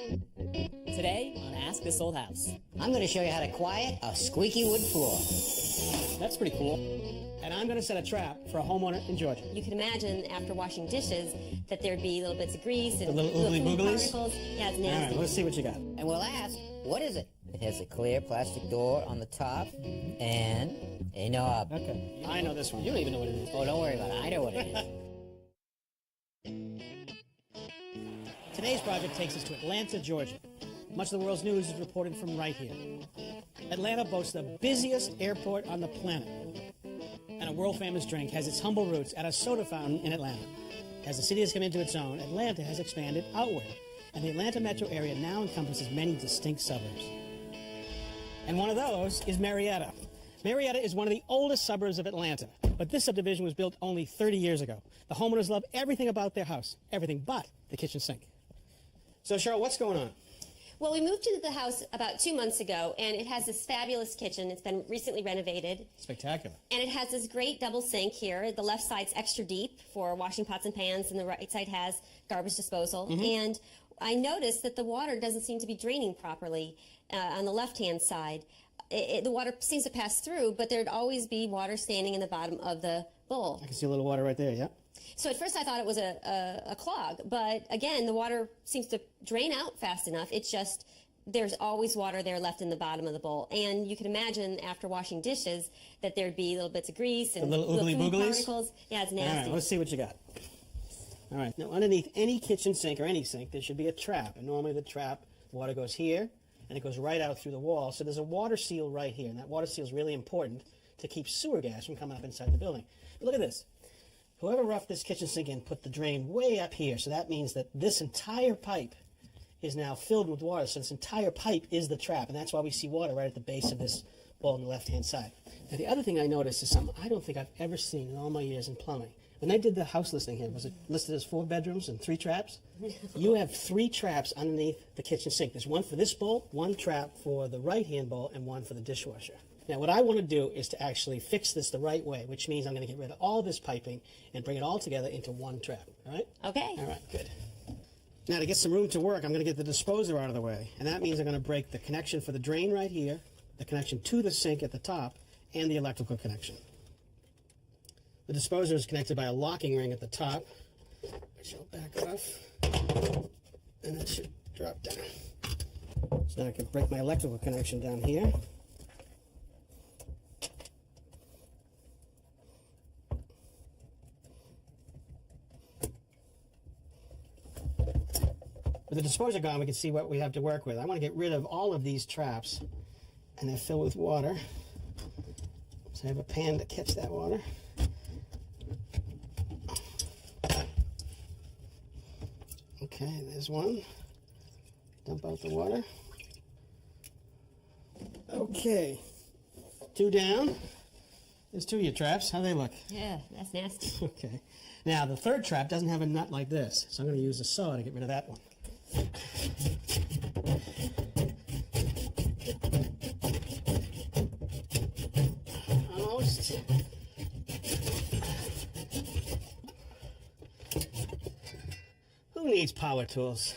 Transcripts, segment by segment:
Today on Ask This Old House. I'm going to show you how to quiet a squeaky wood floor. That's pretty cool. And I'm going to set a trap for a homeowner in Georgia. You can imagine after washing dishes that there'd be little bits of grease and The little oogly food booglies? particles. Yeah, it's All nasty. right, let's see what you got. And we'll ask, what is it? It has a clear plastic door on the top and a knob. Okay, I know this one. You don't even know what it is. Oh, don't worry about it. I know what it is. Today's project takes us to Atlanta, Georgia. Much of the world's news is reported from right here. Atlanta boasts the busiest airport on the planet. And a world-famous drink has its humble roots at a soda fountain in Atlanta. As the city has come into its own, Atlanta has expanded outward, and the Atlanta metro area now encompasses many distinct suburbs. And one of those is Marietta. Marietta is one of the oldest suburbs of Atlanta, but this subdivision was built only 30 years ago. The homeowners love everything about their house, everything but the kitchen sink. So, Cheryl, what's going on? Well, we moved to the house about 2 months ago, and it has this fabulous kitchen. It's been recently renovated. Spectacular. And it has this great double sink here. The left side's extra deep for washing pots and pans, and the right side has garbage disposal. And I noticed that the water doesn't seem to be draining properly on the left-hand side. The water seems to pass through, but there'd always be water standing in the bottom of the bowl. I can see a little water right there, yeah? So at first I thought it was a clog, but again, the water seems to drain out fast enough. It's just there's always water there left in the bottom of the bowl. And you can imagine after washing dishes that there'd be little bits of grease and The little oogly food booglies? particles. Yeah, it's All nasty. right, let's see what you got. All right, now underneath any kitchen sink or any sink, there should be a trap. And normally the trap, water goes here, and it goes right out through the wall. So there's a water seal right here, and that water seal is really important to keep sewer gas from coming up inside the building. But look at this. Whoever roughed this kitchen sink in put the drain way up here, so that means that this entire pipe is now filled with water. So this entire pipe is the trap, and that's why we see water right at the base of this bowl on the left-hand side. Now, the other thing I noticed is something I don't think I've ever seen in all my years in plumbing. When they did the house listing here, was it listed as 4 bedrooms and 3 traps? You have 3 traps underneath the kitchen sink. There's one for this bowl, 1 trap for the right-hand bowl, and 1 for the dishwasher. Now, what I want to do is to actually fix this the right way, which means I'm going to get rid of all this piping and bring it all together into 1 trap. All right? Okay. All right, good. Now, to get some room to work, I'm going to get the disposer out of the way. And that means I'm going to break the connection for the drain right here, the connection to the sink at the top, and the electrical connection. The disposer is connected by a locking ring at the top, which I'll back off, and that should drop down. So now I can break my electrical connection down here. With the disposer gone, we can see what we have to work with. I want to get rid of all of these traps, and they're filled with water. So I have a pan to catch that water. Okay, there's one. Dump out the water. Okay, 2 down. There's 2 of your traps. How do they look? Yeah, that's nasty. Okay. Now, the 3rd trap doesn't have a nut like this, so I'm going to use a saw to get rid of that one. Almost. Who needs power tools?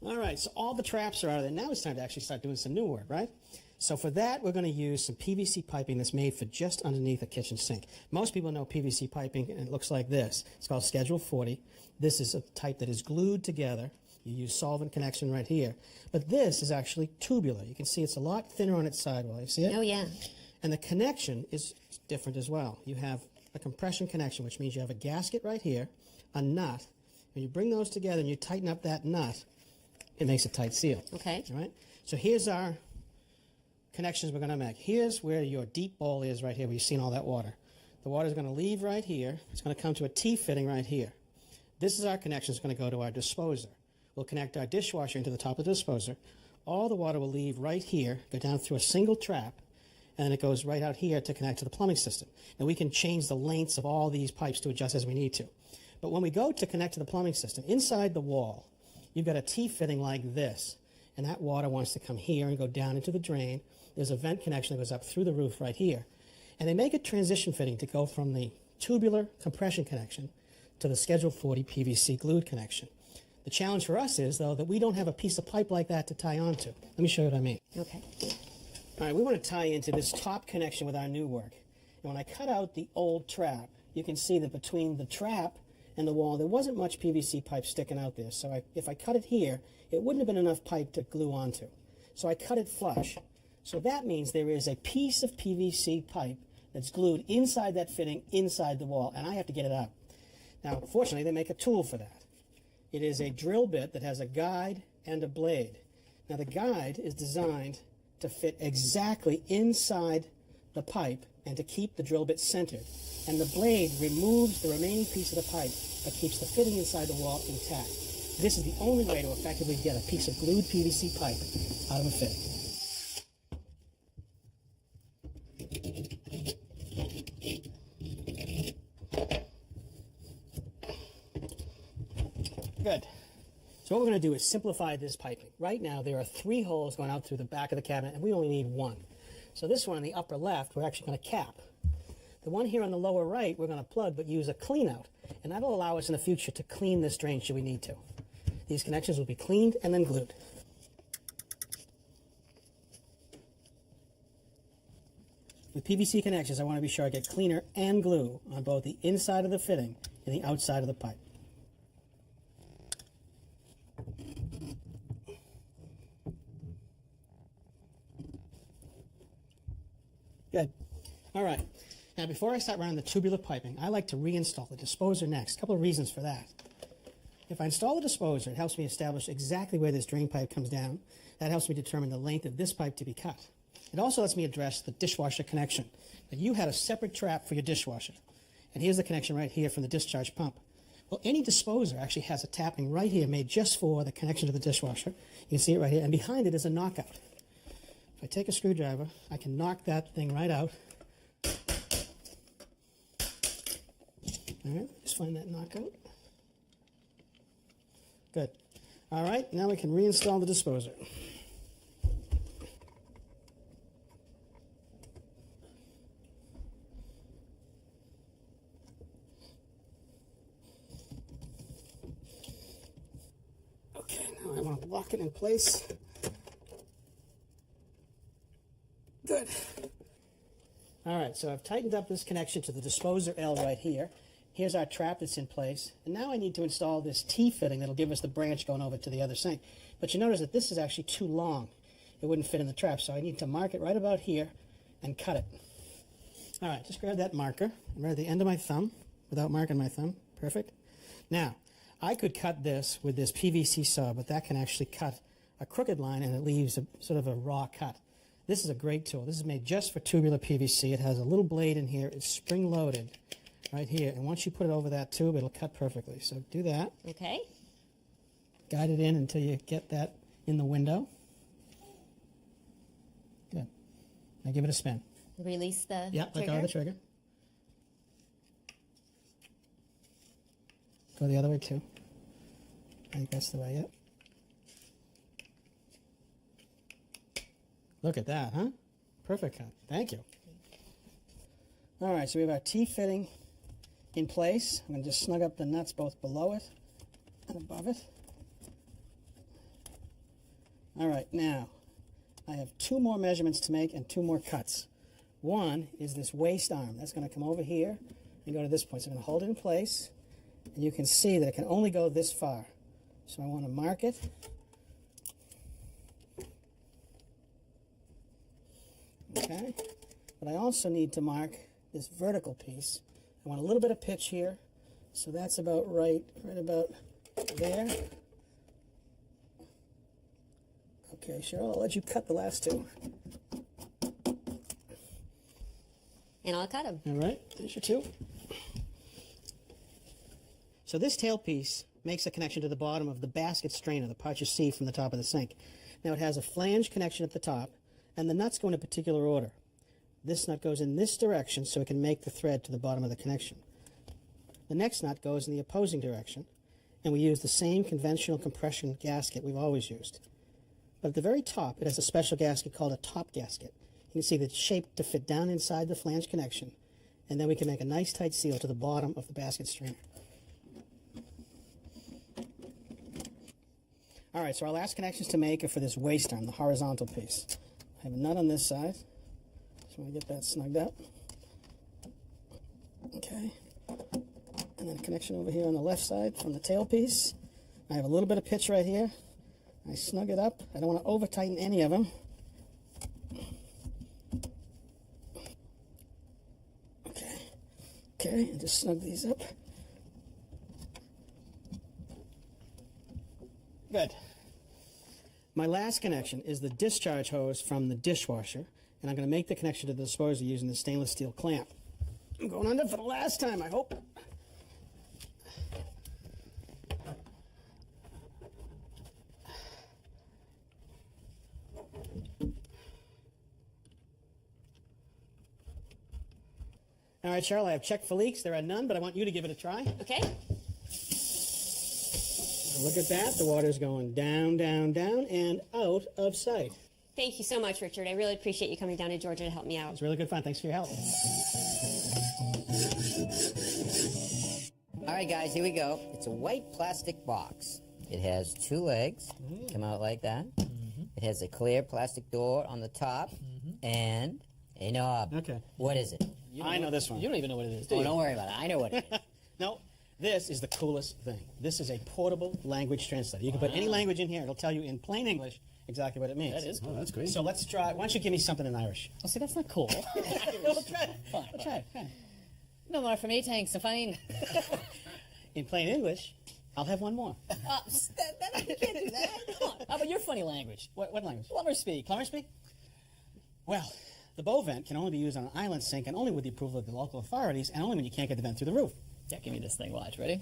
All right, so all the traps are out of there. Now it's time to actually start doing some new work, right? So for that, we're going to use some PVC piping that's made for just underneath a kitchen sink. Most people know PVC piping, and it looks like this. It's called Schedule 40. This is a type that is glued together. You use solvent connection right here. But this is actually tubular. You can see it's a lot thinner on its sidewall. You see it? Oh, yeah. And the connection is different as well. You have a compression connection, which means you have a gasket right here, a nut. When you bring those together and you tighten up that nut, it makes a tight seal. Okay. All right? So here's our connections we're going to make. Here's where your deep bowl is right here, where you've seen all that water. The water is going to leave right here. It's going to come to a T-fitting right here. This is our connection. It's going to go to our disposer. We'll connect our dishwasher into the top of the disposer. All the water will leave right here, go down through a single trap, and then it goes right out here to connect to the plumbing system. Now, we can change the lengths of all these pipes to adjust as we need to. But when we go to connect to the plumbing system, inside the wall, you've got a T-fitting like this, and that water wants to come here and go down into the drain. There's a vent connection that goes up through the roof right here. And they make a transition fitting to go from the tubular compression connection to the Schedule 40 PVC glued connection. The challenge for us is, though, that we don't have a piece of pipe like that to tie onto. Let me show you what I mean. Okay. All right, we want to tie into this top connection with our new work. And when I cut out the old trap, you can see that between the trap and the wall, there wasn't much PVC pipe sticking out there. So if I cut it here, it wouldn't have been enough pipe to glue onto. So I cut it flush. So that means there is a piece of PVC pipe that's glued inside that fitting, inside the wall, and I have to get it out. Now, fortunately, they make a tool for that. It is a drill bit that has a guide and a blade. Now, the guide is designed to fit exactly inside the pipe and to keep the drill bit centered. And the blade removes the remaining piece of the pipe but keeps the fitting inside the wall intact. This is the only way to effectively get a piece of glued PVC pipe out of a fitting. Good. So what we're going to do is simplify this piping. Right now there are 3 holes going out through the back of the cabinet, and we only need 1. So this one on the upper left we're actually going to cap. The one here on the lower right we're going to plug but use a clean out, and that'll allow us in the future to clean this drain should we need to. These connections will be cleaned and then glued. With PVC connections, I want to be sure I get cleaner and glue on both the inside of the fitting and the outside of the pipe. Good. All right. Now, before I start running the tubular piping, I like to reinstall the disposer next. A couple of reasons for that. If I install the disposer, it helps me establish exactly where this drain pipe comes down. That helps me determine the length of this pipe to be cut. It also lets me address the dishwasher connection. Now, you had a separate trap for your dishwasher, and here's the connection right here from the discharge pump. Well, any disposer actually has a tapping right here made just for the connection to the dishwasher. You can see it right here, and behind it is a knockout. If I take a screwdriver, I can knock that thing right out. All right, just find that knockout. Good. All right, now we can reinstall the disposer. Okay, now I want to lock it in place. Good. All right, so I've tightened up this connection to the disposer L right here. Here's our trap that's in place. And now I need to install this T-fitting that'll give us the branch going over to the other sink. But you notice that this is actually too long. It wouldn't fit in the trap, so I need to mark it right about here and cut it. All right, just grab that marker. I'm right at the end of my thumb without marking my thumb. Perfect. Now, I could cut this with this PVC saw, but that can actually cut a crooked line and it leaves a sort of a raw cut. This is a great tool. This is made just for tubular PVC. It has a little blade in here. It's spring-loaded right here. And once you put it over that tube, it'll cut perfectly. So do that. Okay. Guide it in until you get that in the window. Good. Now give it a spin. Release the Yep, trigger. let go of the trigger. Go the other way too. I think that's the way, yep. Look at that, huh? Perfect cut. Thank you. All right, so we have our T-fitting in place. I'm going to just snug up the nuts both below it and above it. All right, now I have 2 more measurements to make and 2 more cuts. One is this waist arm. That's going to come over here and go to this point. So I'm going to hold it in place, and you can see that it can only go this far. So I want to mark it. Okay, but I also need to mark this vertical piece. I want a little bit of pitch here, so that's about right about there. Okay, Cheryl, I'll let you cut the last 2. And I'll cut them. All right, there's your 2. So this tailpiece makes a connection to the bottom of the basket strainer, the part you see from the top of the sink. Now it has a flange connection at the top, and the nuts go in a particular order. This nut goes in this direction so it can make the thread to the bottom of the connection. The next nut goes in the opposing direction, and we use the same conventional compression gasket we've always used. But at the very top, it has a special gasket called a top gasket. You can see that it's shaped to fit down inside the flange connection, and then we can make a nice tight seal to the bottom of the basket strainer. All right, so our last connections to make are for this waste arm, the horizontal piece. I have a nut on this side. Just want to get that snugged up. Okay. And then a connection over here on the left side from the tail piece. I have a little bit of pitch right here. I snug it up. I don't want to over tighten any of them. Okay, and just snug these up. Good. My last connection is the discharge hose from the dishwasher, and I'm going to make the connection to the disposer using the stainless steel clamp. I'm going under for the last time, I hope. All right, Cheryl, I have checked for leaks. There are none, but I want you to give it a try. Okay. Look at that. The water's going down, down, down, and out of sight. Thank you so much, Richard. I really appreciate you coming down to Georgia to help me out. It's really good fun. Thanks for your help. All right, guys, here we go. It's a white plastic box. It has two legs, come out like that. It has a clear plastic door on the top and a knob. Okay. What is it? I know this one. You don't even know what it is, do Oh, you? don't worry about it. I know what it is. No, this is the coolest thing. This is a portable language translator. You can put any language in here. It'll tell you in plain English exactly what it means. That is cool. Oh, that's great. So let's try. Why don't you give me something in Irish? Oh, see, that's not cool. We'll try it. Fine. We'll try it. No more for me, thanks. So fine. In plain English, I'll have one more. You can't do that. Come on. How about your funny language? What language? Plumber speak. Plumber speak? Well, the bow vent can only be used on an island sink and only with the approval of the local authorities and only when you can't get the vent through the roof. Yeah, give me this thing. Watch. Ready?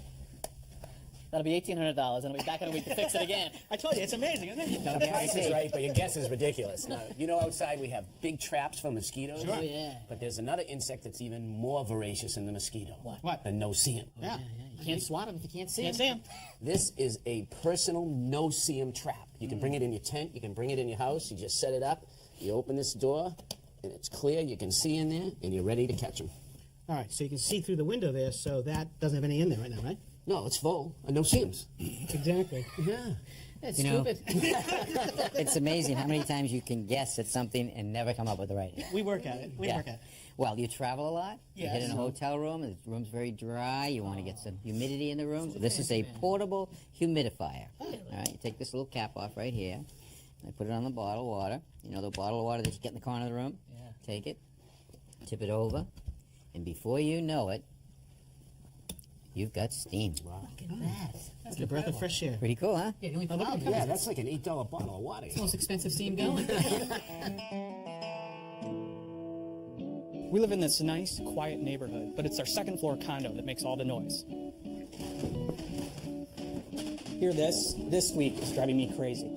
That'll be $1,800, and I'll be back in a week to fix it again. I told you, it's amazing, isn't it? Now, the price is right, but your guess is ridiculous. Now, you know outside we have big traps for mosquitoes? Sure. Oh, yeah. But there's another insect that's even more voracious than the mosquito. What? The no-see-em. Yeah. You can't swat him if you can't see Can't him. see him. This is a personal no-see-em trap. You can bring it in your tent, you can bring it in your house, you just set it up, you open this door, and it's clear, you can see in there, and you're ready to catch them. All right, so you can see through the window there, so that doesn't have any in there right now, right? No, it's full of no-see-ems. Exactly. Yeah. That's You know- stupid. It's amazing how many times you can guess at something and never come up with the right answer. We work at it. We Yeah. work at it. Well, you travel a lot. You hit Yes. in a hotel room. The room's very dry. You want to get some humidity in the room. So this is a portable humidifier. All right, you take this little cap off right here. I put it on the bottle of water. You know the bottle of water that you get in the corner of the room? Yeah. Take it, tip it over, and before you know it, you've got steam. Wow. Look at that. It's a breath of fresh air. Pretty cool, huh? Yeah, the only problem is Yeah, that's like an $8 bottle of water. it's the most expensive steam going. We live in this nice, quiet neighborhood, but it's our second floor condo that makes all the noise. Hear this? This week is driving me crazy.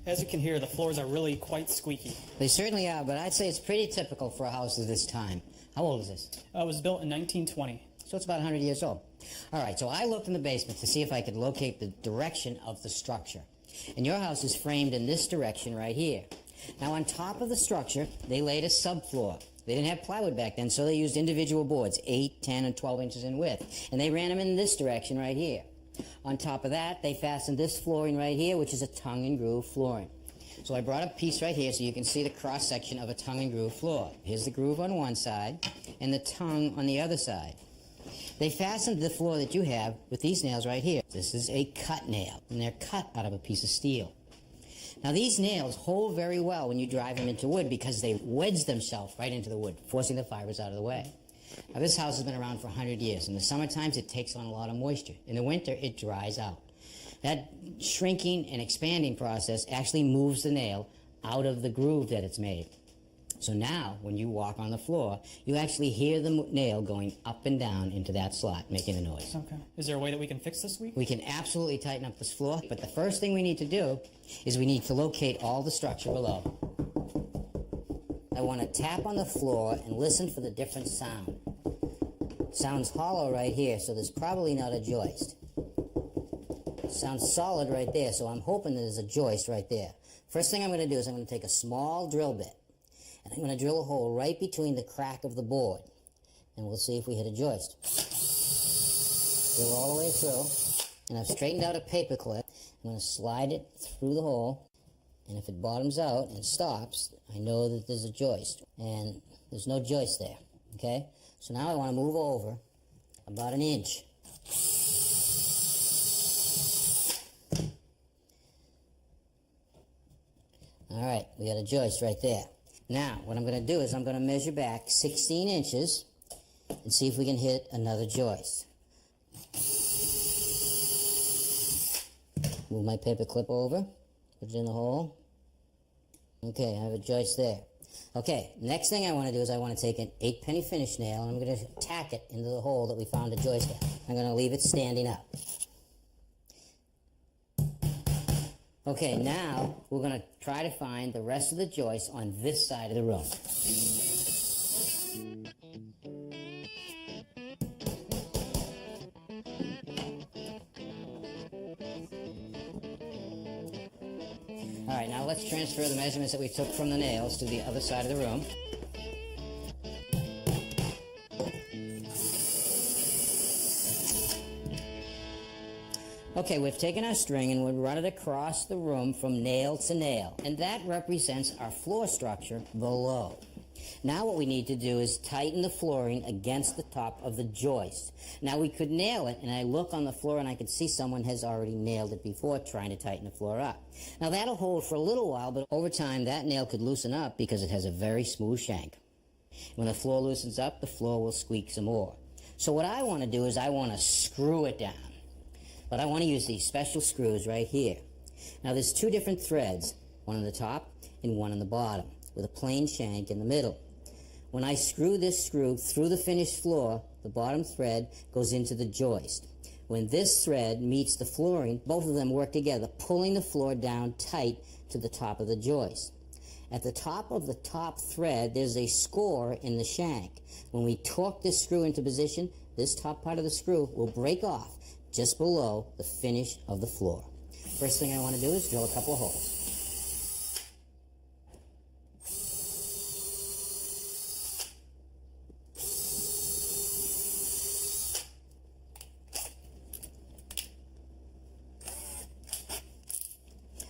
As you can hear, the floors are really quite squeaky. They certainly are, but I'd say it's pretty typical for a house of this time. How old is this? It was built in 1920. So it's about 100 years old. All right, so I looked in the basement to see if I could locate the direction of the structure. And your house is framed in this direction right here. Now, on top of the structure, they laid a subfloor. They didn't have plywood back then, so they used individual boards, 8, 10, and 12 inches in width. And they ran them in this direction right here. On top of that, they fastened this flooring right here, which is a tongue and groove flooring. So I brought a piece right here so you can see the cross-section of a tongue and groove floor. Here's the groove on one side and the tongue on the other side. They fastened the floor that you have with these nails right here. This is a cut nail, and they're cut out of a piece of steel. Now, these nails hold very well when you drive them into wood because they wedge themselves right into the wood, forcing the fibers out of the way. Now, this house has been around for 100 years. In the summer times, it takes on a lot of moisture. In the winter, it dries out. That shrinking and expanding process actually moves the nail out of the groove that it's made. So now, when you walk on the floor, you actually hear the nail going up and down into that slot, making a noise. Okay. Is there a way that we can fix this week? We can absolutely tighten up this floor, but the first thing we need to do is we need to locate all the structure below. I want to tap on the floor and listen for the different sound. Sounds hollow right here, so there's probably not a joist. Sounds solid right there, so I'm hoping there's a joist right there. First thing I'm going to do is I'm going to take a small drill bit, and I'm going to drill a hole right between the crack of the board. and we'll see if we hit a joist. Go all the way through, and I've straightened out a paper clip. I'm going to slide it through the hole, and if it bottoms out and stops, I know that there's a joist, and there's no joist there, okay? So now I want to move over about an inch. All right, we got a joist right there. Now, what I'm going to do is I'm going to measure back 16 inches and see if we can hit another joist. Move my paper clip over, put it in the hole. Okay, I have a joist there. Okay, next thing I want to do is I want to take an 8-penny finish nail and I'm going to tack it into the hole that we found a joist at. I'm going to leave it standing up. Okay, now we're going to try to find the rest of the joists on this side of the room. All right, now let's transfer the measurements that we took from the nails to the other side of the room. Okay, we've taken our string and we've run it across the room from nail to nail, and that represents our floor structure below. Now what we need to do is tighten the flooring against the top of the joist. Now we could nail it, and I look on the floor and I can see someone has already nailed it before trying to tighten the floor up. Now that'll hold for a little while, but over time that nail could loosen up because it has a very smooth shank. When the floor loosens up, the floor will squeak some more. So what I want to do is I want to screw it down. But I want to use these special screws right here. Now there's two different threads, one on the top and one on the bottom, with a plain shank in the middle. When I screw this screw through the finished floor, the bottom thread goes into the joist. When this thread meets the flooring, both of them work together, pulling the floor down tight to the top of the joist. At the top of the top thread, there's a score in the shank. When we torque this screw into position, this top part of the screw will break off just below the finish of the floor. First thing I want to do is drill a couple of holes.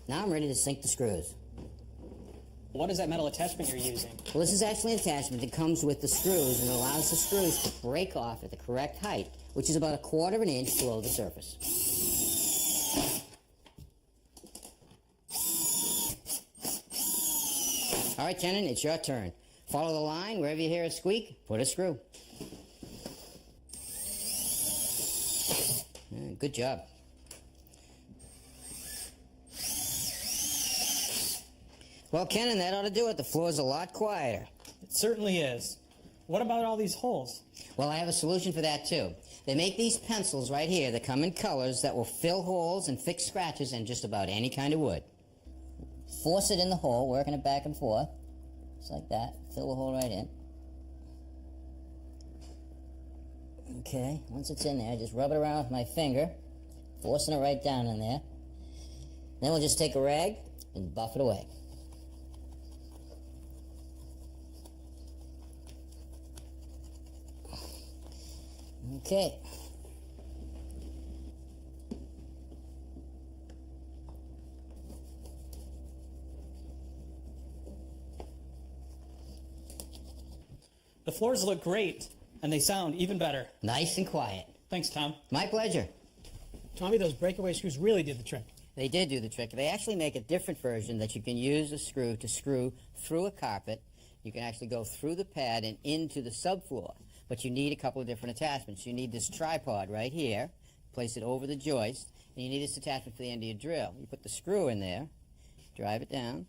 Now I'm ready to sink the screws. What is that metal attachment you're using? Well, this is actually an attachment that comes with the screws and allows the screws to break off at the correct height, which is about 1/4 of an inch below the surface. All right, Tenon, it's your turn. Follow the line. Wherever you hear a squeak, put a screw. Good job. Well, Kenan, that ought to do it. The floor's a lot quieter. It certainly is. What about all these holes? Well, I have a solution for that, too. They make these pencils right here that come in colors that will fill holes and fix scratches in just about any kind of wood. Force it in the hole, working it back and forth. Just like that. Fill the hole right in. Okay, once it's in there, just rub it around with my finger, forcing it right down in there. Then we'll just take a rag and buff it away. Okay. The floors look great, and they sound even better. Nice and quiet. Thanks, Tom. My pleasure. Tommy, those breakaway screws really did the trick. They did do the trick. They actually make a different version that you can use a screw to screw through a carpet. You can actually go through the pad and into the subfloor. But you need a couple of different attachments. You need this tripod right here. Place it over the joist. And you need this attachment for the end of your drill. You put the screw in there. Drive it down.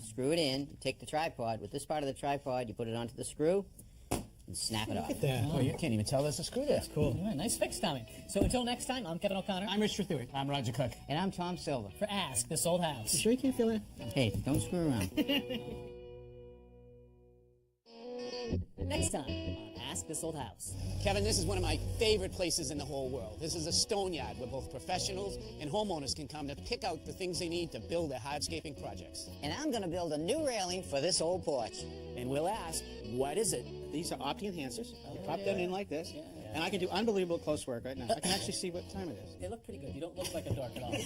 Screw it in. You take the tripod. With this part of the tripod, you put it onto the screw and snap it off. Look at that. Oh, you can't even tell there's a screw there. Cool. All right, nice fix, Tommy. So until next time, I'm Kevin O'Connor I'm Rich Thewey. I'm Roger Cook. And I'm Tom Silver. for Ask This Old House. You sure you can't feel it? Hey, don't screw around. Next time on Ask This Old House. Kevin, this is one of my favorite places in the whole world. This is a stone yard where both professionals and homeowners can come to pick out the things they need to build their hardscaping projects. And I'm going to build a new railing for this old porch. And we'll ask, what is it? These are opti enhancers. You pop them in like this, and I can do unbelievable close work right now. I can actually see what time it is. They look pretty good. You don't look like a dork at all.